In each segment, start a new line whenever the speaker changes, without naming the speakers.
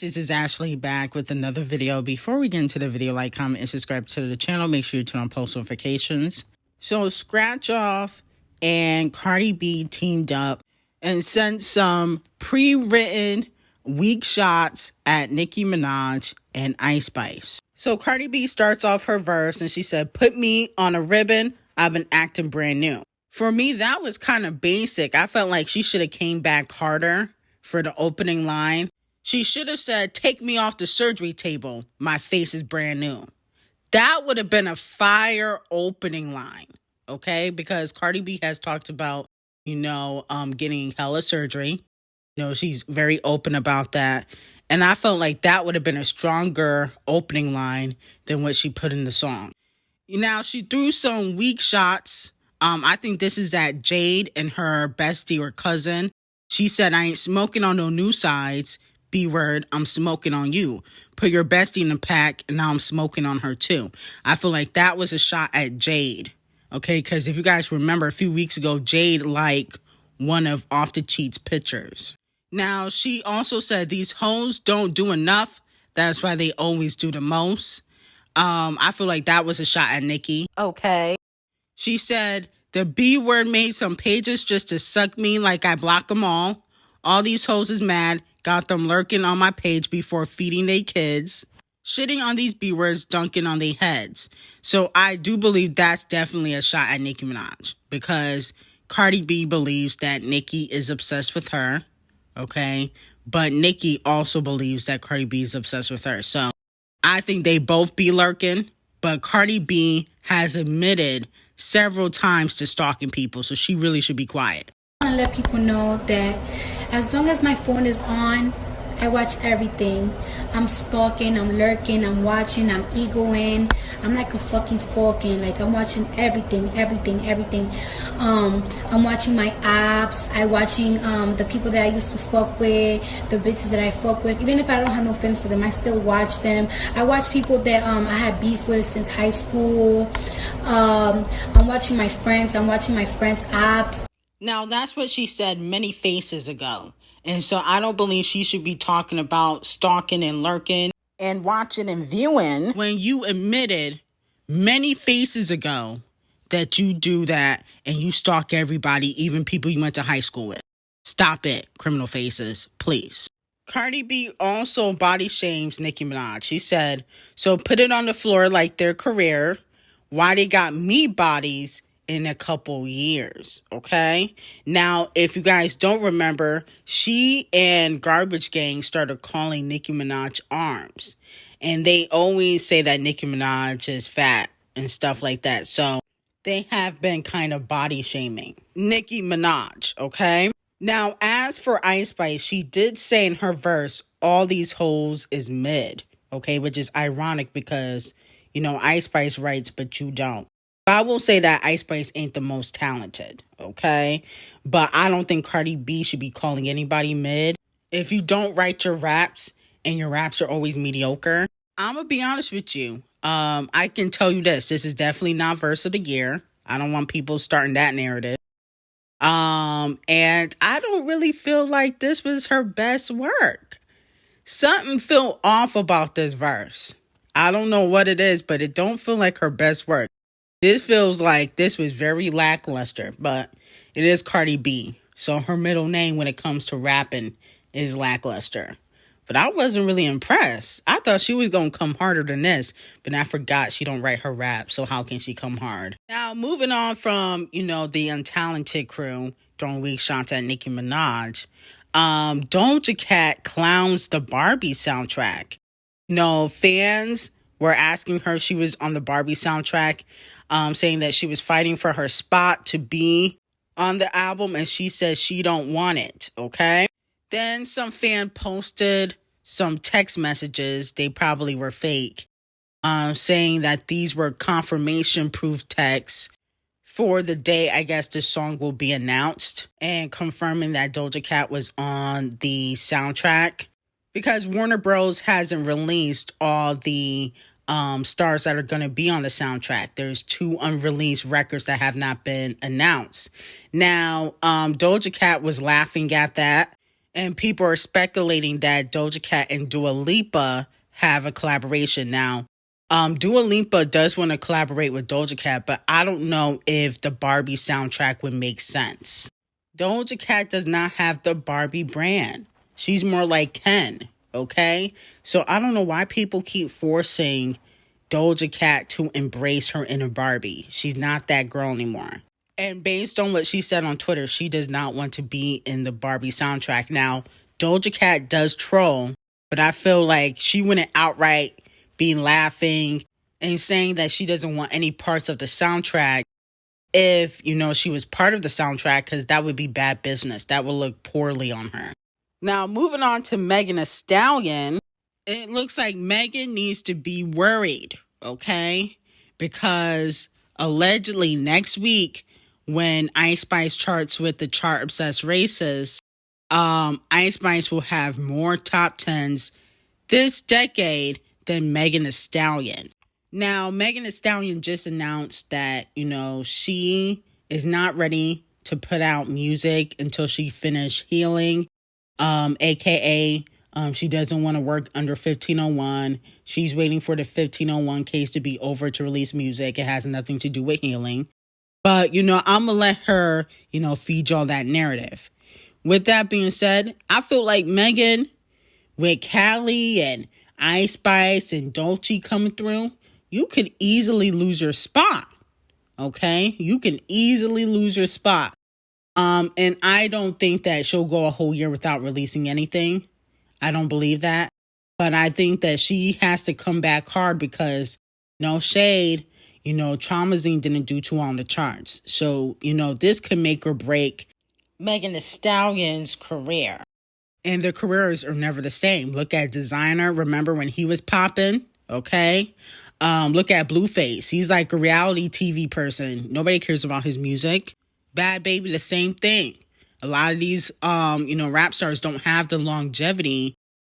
This is Ashley back with another video. Before we get into the video, like, comment, and subscribe to the channel. Make sure you turn on post notifications. So Scratch Off and Cardi B teamed up and sent some pre-written weak shots at Ckminaj and Icespxce. So Cardi B starts off her verse and she said, "Put me on a ribbon, I've been acting brand new." For me, that was kind of basic. I felt like she should have came back harder for the opening line. She should have said, "Take me off the surgery table, my face is brand new." That would have been a fire opening line, okay? Because Cardi B has talked about, getting hella surgery. She's very open about that. And I felt like that would have been a stronger opening line than what she put in the song. Now, she threw some weak shots. I think this is at Jade and her bestie or cousin. She said, "I ain't smoking on no new sides. B-word, I'm smoking on you. Put your bestie in the pack, and now I'm smoking on her too." I feel like that was a shot at Jade. Okay, because if you guys remember a few weeks ago, Jade liked one of Off the Cheat's pictures. Now, she also said these hoes don't do enough. That's why they always do the most. I feel like that was a shot at Nicki. Okay. She said, "The B-word made some pages just to suck me like I block them all. All these hoes is mad. Got them lurking on my page before feeding they kids. Shitting on these B-words, dunking on their heads." So I do believe that's definitely a shot at Nicki Minaj. Because Cardi B believes that Nicki is obsessed with her. Okay? But Nicki also believes that Cardi B is obsessed with her. So I think they both be lurking. But Cardi B has admitted several times to stalking people, so she really should be quiet.
I want to let people know that as long as my phone is on, I watch everything. I'm stalking, I'm lurking, I'm watching, I'm egoing. I'm like a fucking forking. Like, I'm watching everything. I'm watching my apps. I'm watching the people that I used to fuck with, the bitches that I fuck with. Even if I don't have no feelings for them, I still watch them. I watch people that I had beef with since high school. I'm watching my friends. I'm watching my friends' apps.
Now, that's what she said many faces ago. And so I don't believe she should be talking about stalking and lurking and watching and viewing when you admitted many faces ago that you do that and you stalk everybody, even people you went to high school with. Stop it, criminal faces, please. Cardi B also body shames Nicki Minaj. She said, "So put it on the floor like their career. Why they got me bodies in a couple years," okay? Now, if you guys don't remember, she and Garbage Gang started calling Nicki Minaj arms. And they always say that Nicki Minaj is fat and stuff like that. So they have been kind of body shaming Nicki Minaj, okay? Now, as for Icespxce, she did say in her verse, "All these hoes is mid," okay? Which is ironic because, Icespxce writes, but you don't. I will say that Icespxce ain't the most talented, okay? But I don't think Cardi B should be calling anybody mid. If you don't write your raps and your raps are always mediocre, I'm going to be honest with you. I can tell you this is definitely not verse of the year. I don't want people starting that narrative. And I don't really feel like this was her best work. Something feel off about this verse. I don't know what it is, but it don't feel like her best work. This feels like this was very lackluster, but it is Cardi B. So her middle name when it comes to rapping is lackluster. But I wasn't really impressed. I thought she was going to come harder than this, but I forgot she don't write her rap, so how can she come hard? Now, moving on from, the untalented crew throwing weak shots at Nicki Minaj, Doja Cat clowns the Barbie soundtrack. Fans were asking her if she was on the Barbie soundtrack, saying that she was fighting for her spot to be on the album, and she says she don't want it, okay? Then some fan posted some text messages, they probably were fake, saying that these were confirmation-proof texts for the day, I guess, the song will be announced, and confirming that Doja Cat was on the soundtrack, because Warner Bros. Hasn't released all the stars that are going to be on the soundtrack. There's 2 unreleased records that have not been announced. Now, Doja Cat was laughing at that And people are speculating that Doja Cat and Dua Lipa have a collaboration. Now, Dua Lipa does want to collaborate with Doja Cat, but I don't know if the Barbie soundtrack would make sense. Doja Cat does not have the Barbie brand. She's more like Ken, okay? So I don't know why people keep forcing Doja Cat to embrace her inner Barbie. She's not that girl anymore. And based on what she said on Twitter, she does not want to be in the Barbie soundtrack. Now, Doja Cat does troll, but I feel like she wouldn't outright be laughing and saying that she doesn't want any parts of the soundtrack if, she was part of the soundtrack, because that would be bad business. That would look poorly on her. Now, moving on to Megan Thee Stallion, it looks like Megan needs to be worried, okay? Because allegedly next week, when Icespxce charts with the chart-obsessed races, Icespxce will have more top 10s this decade than Megan Thee Stallion. Now, Megan Thee Stallion just announced that, she is not ready to put out music until she finished healing, aka she doesn't want to work under 1501. She's waiting for the 1501 case to be over to release music. It has nothing to do with healing. But, I'm going to let her, feed y'all that narrative. With that being said, I feel like Megan, with Callie and Icespxce and Dolce coming through, you could easily lose your spot. Okay? You can easily lose your spot. And I don't think that she'll go a whole year without releasing anything. I don't believe that. But I think that she has to come back hard because, no shade, Traumazine didn't do too well on the charts. So, this could make or break Megan Thee Stallion's career. And their careers are never the same. Look at Designer. Remember when he was popping? Okay. Look at Blueface. He's like a reality TV person. Nobody cares about his music. Bad Baby, the same thing. A lot of these, rap stars don't have the longevity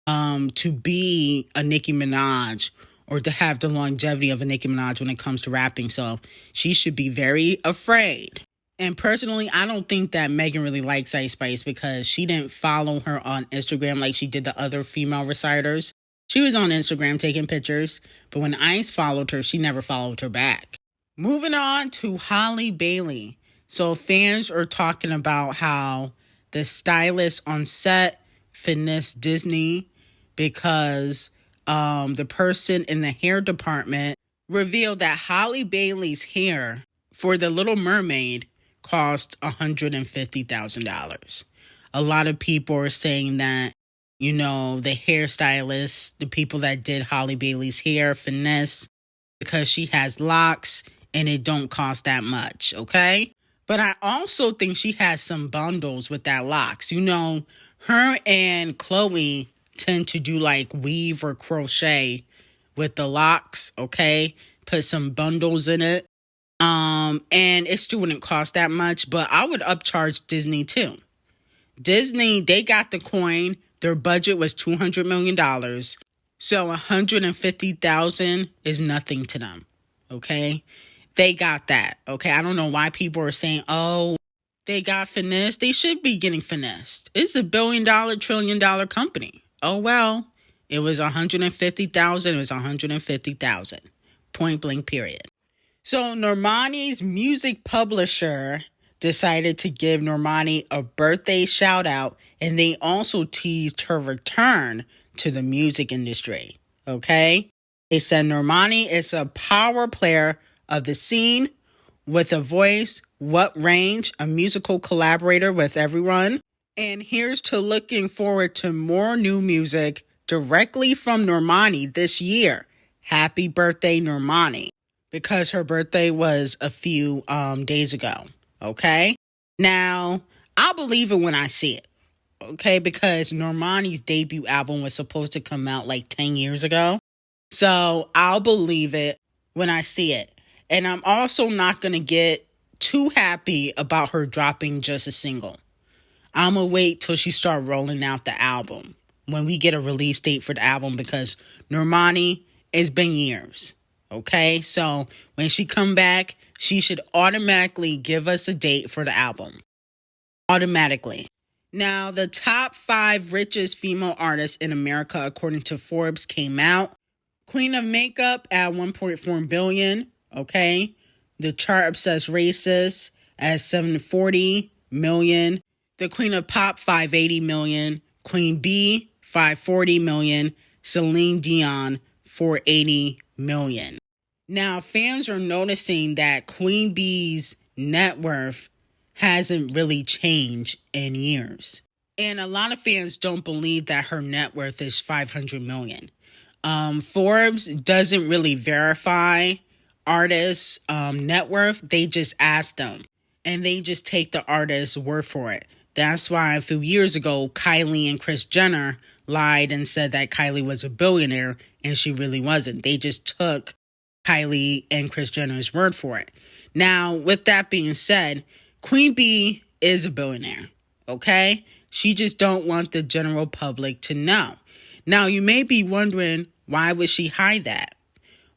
to be a Nicki Minaj or to have the longevity of a Nicki Minaj when it comes to rapping. So she should be very afraid. And personally, I don't think that Megan really likes Icespxce because she didn't follow her on Instagram like she did the other female reciters. She was on Instagram taking pictures, but when Ice followed her, she never followed her back. Moving on to Halle Bailey. So fans are talking about how the stylist on set finessed Disney because the person in the hair department revealed that Halle Bailey's hair for The Little Mermaid cost $150,000. A lot of people are saying that, the hairstylists, the people that did Halle Bailey's hair finesse because she has locks and it don't cost that much, okay? But I also think she has some bundles with that locks. Her and Chloe tend to do like weave or crochet with the locks, okay? Put some bundles in it. And it still wouldn't cost that much, but I would upcharge Disney too. Disney, they got the coin. Their budget was $200 million. So $150,000 is nothing to them, okay? They got that, okay? I don't know why people are saying, oh, they got finessed. They should be getting finessed. It's $1 billion, $1 trillion company. Oh, well, it was $150,000. It was $150,000. Point blank, period. So Rmani's music publisher decided to give Rmani a birthday shout out, and they also teased her return to the music industry. Okay? They said Rmani is a power player of the scene with a voice, what range, a musical collaborator with everyone. And here's to looking forward to more new music directly from Rmani this year. Happy birthday, Rmani. Because her birthday was a few days ago. Okay? Now, I'll believe it when I see it. Okay? Because Rmani's debut album was supposed to come out like 10 years ago. So I'll believe it when I see it. And I'm also not going to get too happy about her dropping just a single. I'm going to wait till she start rolling out the album. When we get a release date for the album. Because Rmani, it's been years. Okay, so when she come back, she should automatically give us a date for the album. Automatically. Now, the top 5 richest female artists in America, according to Forbes, came out. Queen of Makeup at $1.4 billion, okay? The Chart Obsessed Racist at $740 million. The Queen of Pop, $580 million. Queen Bee, $540 million. Celine Dion, $480 million. Now, fans are noticing that Queen Bee's net worth hasn't really changed in years. And a lot of fans don't believe that her net worth is $500 million. Forbes doesn't really verify artists' net worth. They just ask them, and they just take the artist's word for it. That's why a few years ago, Kylie and Kris Jenner lied and said that Kylie was a billionaire, and she really wasn't. They just took Kylie and Kris Jenner's word for it. Now, with that being said, Queen Bee is a billionaire, okay? She just don't want the general public to know. Now, you may be wondering, why would she hide that?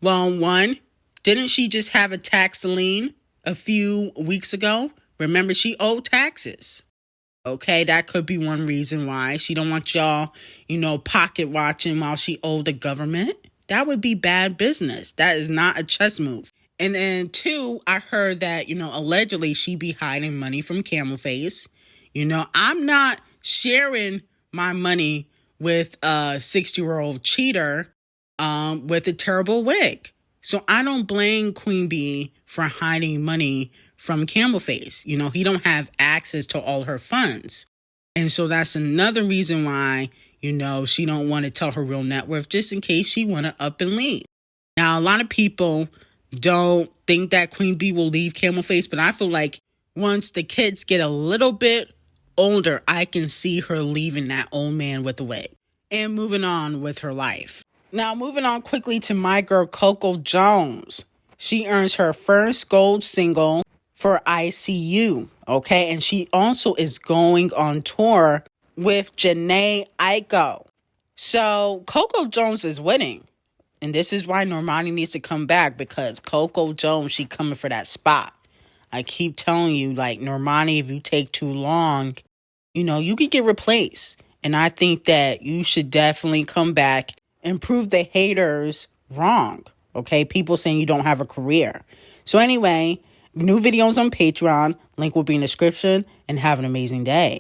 Well, one, didn't she just have a tax lien a few weeks ago? Remember, she owed taxes. Okay, that could be one reason why. She don't want y'all, pocket watching while she owed the government. That would be bad business. That is not a chess move. And then 2, I heard that, allegedly she be hiding money from Camel Face. I'm not sharing my money with a 60-year-old cheater with a terrible wig. So I don't blame Queen Bee for hiding money from Camel Face. He don't have access to all her funds. And so that's another reason why, she don't want to tell her real net worth, just in case she want to up and leave. Now, a lot of people don't think that Queen Bee will leave Camel Face, but I feel like once the kids get a little bit older, I can see her leaving that old man with a wig and moving on with her life. Now, moving on quickly to my girl, Coco Jones. She earns her first gold single for ICU, okay? And she also is going on tour with Jhené Aiko. So, Coco Jones is winning. And this is why Rmani needs to come back, because Coco Jones, she coming for that spot. I keep telling you, Rmani, if you take too long, you could get replaced. And I think that you should definitely come back and prove the haters wrong. Okay? People saying you don't have a career. So anyway, new videos on Patreon. Link will be in the description. And have an amazing day.